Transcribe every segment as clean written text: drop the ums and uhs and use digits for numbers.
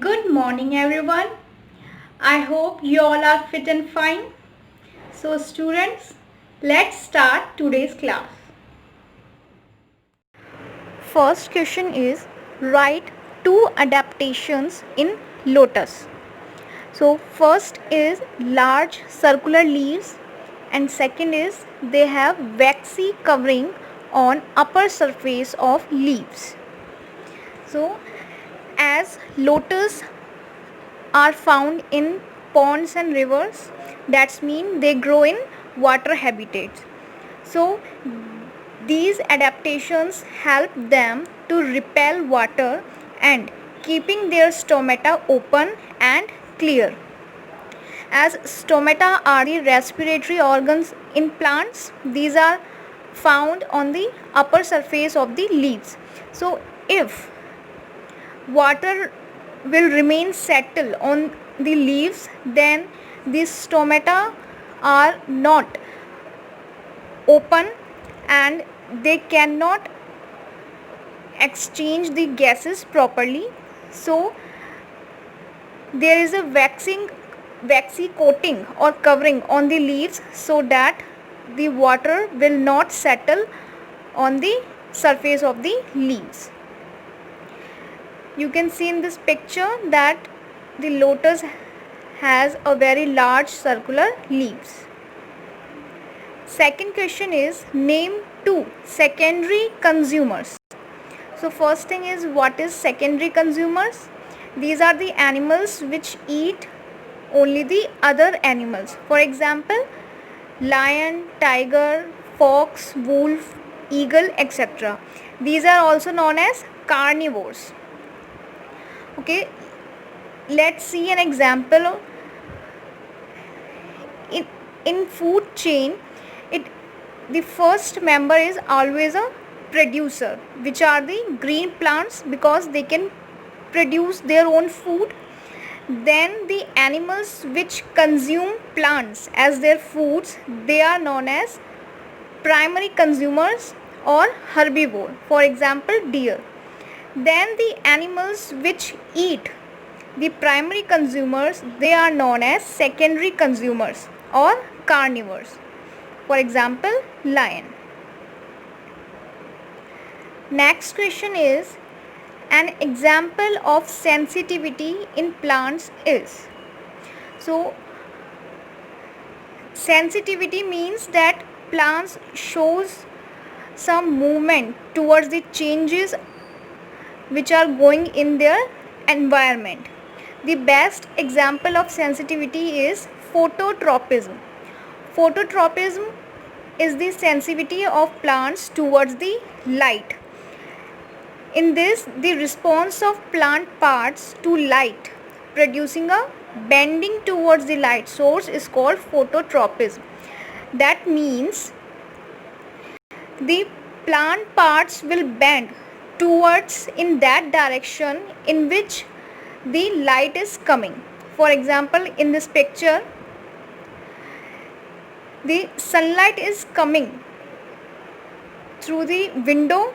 Good morning everyone. I hope you all are fit and fine. So students, let's start today's class. First question is write two adaptations in lotus. So first is large circular leaves and second is they have waxy covering on upper surface of leaves. So as lotus are found in ponds and rivers, that's mean they grow in water habitats. So these adaptations help them to repel water and keeping their stomata open and clear. As stomata are the respiratory organs in plants, these are found on the upper surface of the leaves. So if water will remain settled on the leaves, then these stomata are not open and they cannot exchange the gases properly. So there is a waxy coating or covering on the leaves so that the water will not settle on the surface of the leaves. You can see in this picture that the lotus has a very large circular leaves. Second question is name two secondary consumers. So first thing is what is secondary consumers? These are the animals which eat only the other animals. For example, lion, tiger, fox, wolf, eagle, etc. These are also known as carnivores. Okay, let's see an example. In food chain, the first member is always a producer, which are the green plants because they can produce their own food. Then the animals which consume plants as their foods, they are known as primary consumers or herbivore, for example deer. Then the animals which eat the primary consumers, they are known as secondary consumers or carnivores, for example lion. Next question is an example of sensitivity in plants is. So sensitivity means that plants shows some movement towards the changes which are going in their environment. The best example of sensitivity is phototropism. Phototropism is the sensitivity of plants towards the light. In this, the response of plant parts to light producing a bending towards the light source is called phototropism. That means the plant parts will bend towards in that direction in which the light is coming. For example, in this picture, the sunlight is coming through the window,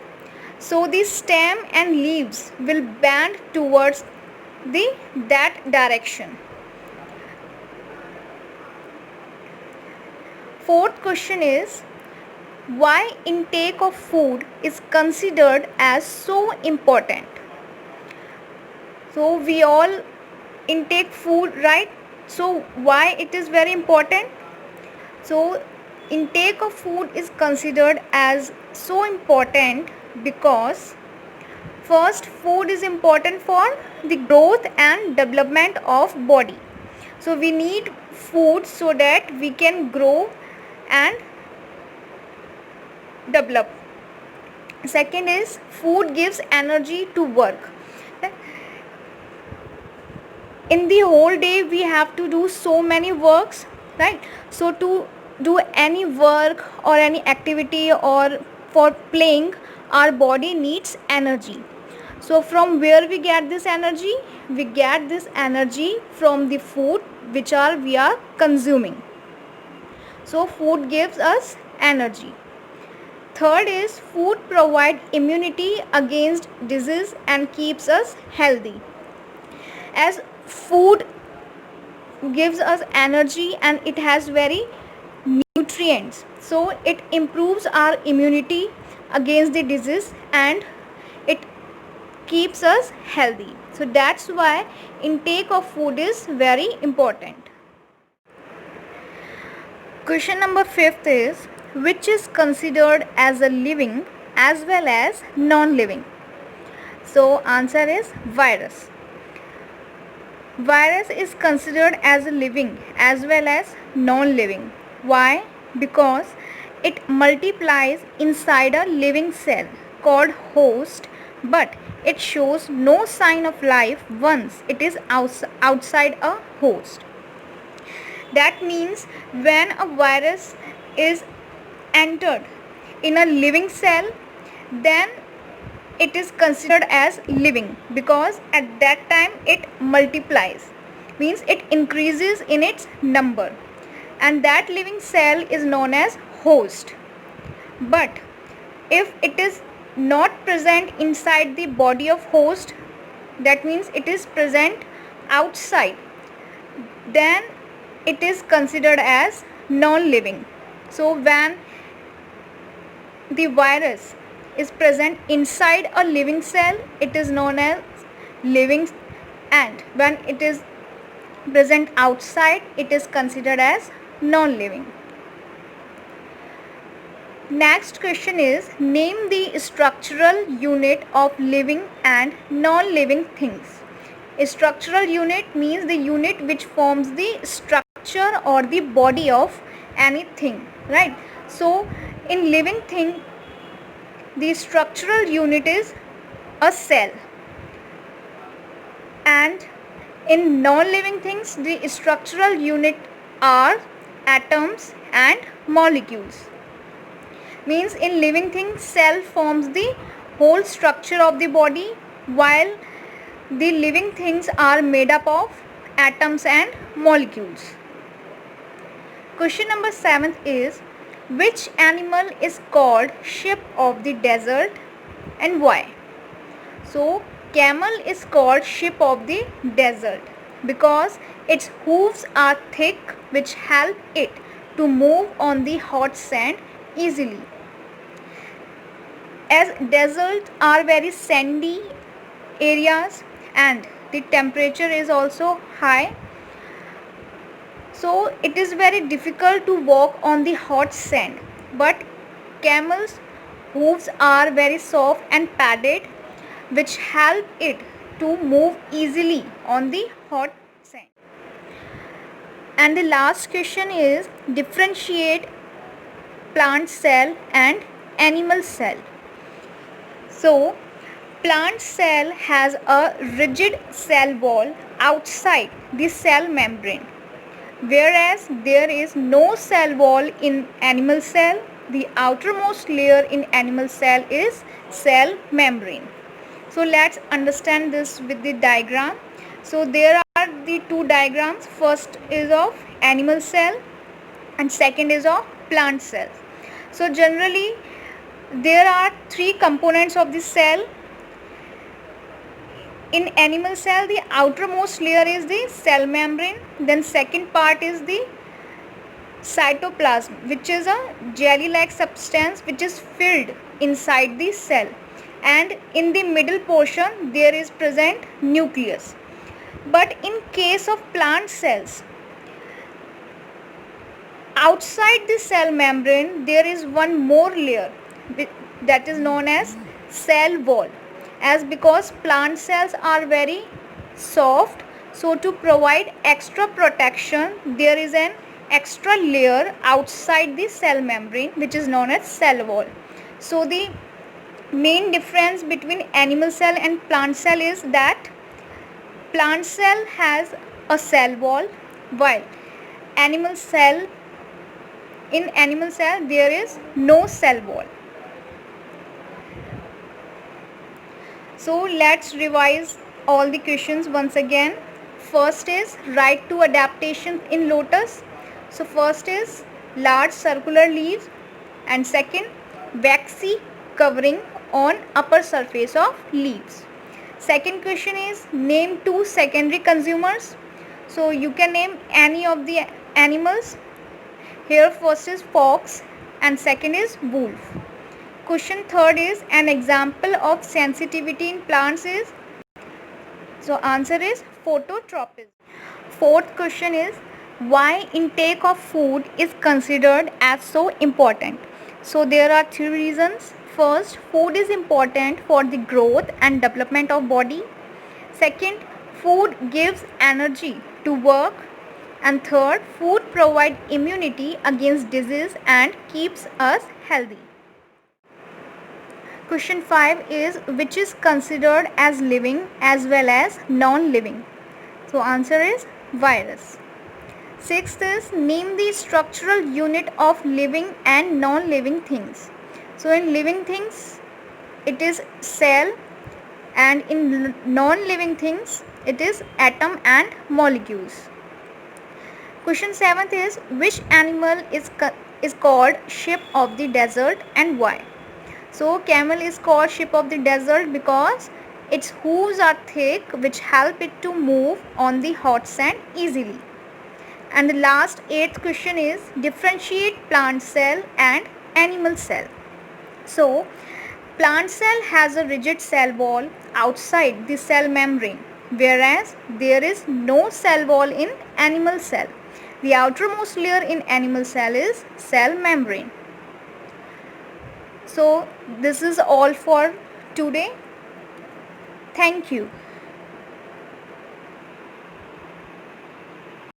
so the stem and leaves will bend towards that direction. Fourth question is why intake of food is considered as so important. So we all intake food, right? So why it is very important? So intake of food is considered as so important because first, food is important for the growth and development of body. So we need food so that we can grow and develop. Second is food gives energy to work. In the whole day we have to do so many works, right? So to do any work or any activity or for playing, our body needs energy. So from where we get this energy? We get this energy from the food which we are consuming. So food gives us energy. Third is food provide immunity against disease and keeps us healthy. as food gives us energy and it has very nutrients, so it improves our immunity against the disease and it keeps us healthy. So that's why intake of food is very important. Question number 5 is, which is considered as a living as well as non-living? So answer is virus. Virus is considered as a living as well as non-living. Why? Because it multiplies inside a living cell called host, but it shows no sign of life once it is outside a host. That means when a virus is entered in a living cell, then it is considered as living, because at that time it multiplies, means it increases in its number, and that living cell is known as host. But if it is not present inside the body of host, that means it is present outside, then it is considered as non-living. So when the virus is present inside a living cell, it is known as living, and when it is present outside, it is considered as non-living. Next question is, name the structural unit of living and non-living things. A structural unit means the unit which forms the structure or the body of anything, right? So in living thing, the structural unit is a cell, and in non-living things the structural unit are atoms and molecules. Means in living things, cell forms the whole structure of the body, while the living things are made up of atoms and molecules. Question number 7 is, which animal is called sheep of the desert and why? So camel is called sheep of the desert because its hooves are thick, which help it to move on the hot sand easily. As deserts are very sandy areas and the temperature is also high, so it is very difficult to walk on the hot sand, but camels' hooves are very soft and padded, which help it to move easily on the hot sand. And the last question is, differentiate plant cell and animal cell. So plant cell has a rigid cell wall outside the cell membrane, whereas there is no cell wall in animal cell. The outermost layer in animal cell is cell membrane. So let's understand this with the diagram. So there are the two diagrams. First is of animal cell and second is of plant cell. So generally there are three components of the cell. In animal cell, the outermost layer is the cell membrane, then second part is the cytoplasm, which is a jelly like substance which is filled inside the cell, and in the middle portion there is present nucleus. But in case of plant cells, outside the cell membrane there is one more layer that is known as cell wall, as because plant cells are very soft, so to provide extra protection there is an extra layer outside the cell membrane which is known as cell wall. So the main difference between animal cell and plant cell is that plant cell has a cell wall, while animal cell, in animal cell there is no cell wall. So let's revise all the questions once again. First is, write two adaptations in lotus. So first is large circular leaves, and second waxy covering on upper surface of leaves. Second question is name two secondary consumers. So you can name any of the animals. Here first is fox and second is wolf. Question third is an example of sensitivity in plants is. So answer is phototropism. Fourth question is why intake of food is considered as so important. So there are three reasons. First, food is important for the growth and development of body. Second, food gives energy to work. And third, food provides immunity against disease and keeps us healthy. Question 5 is which is considered as living as well as non-living. So answer is virus. Sixth is name the structural unit of living and non-living things. So in living things it is cell and in non-living things it is atom and molecules. Question 7th is which animal is called sheep of the desert and why? So camel is called sheep of the desert because its hooves are thick which help it to move on the hot sand easily. And the last 8th question is differentiate plant cell and animal cell. So plant cell has a rigid cell wall outside the cell membrane, whereas there is no cell wall in animal cell. The outermost layer in animal cell is cell membrane. So this is all for today. Thank you.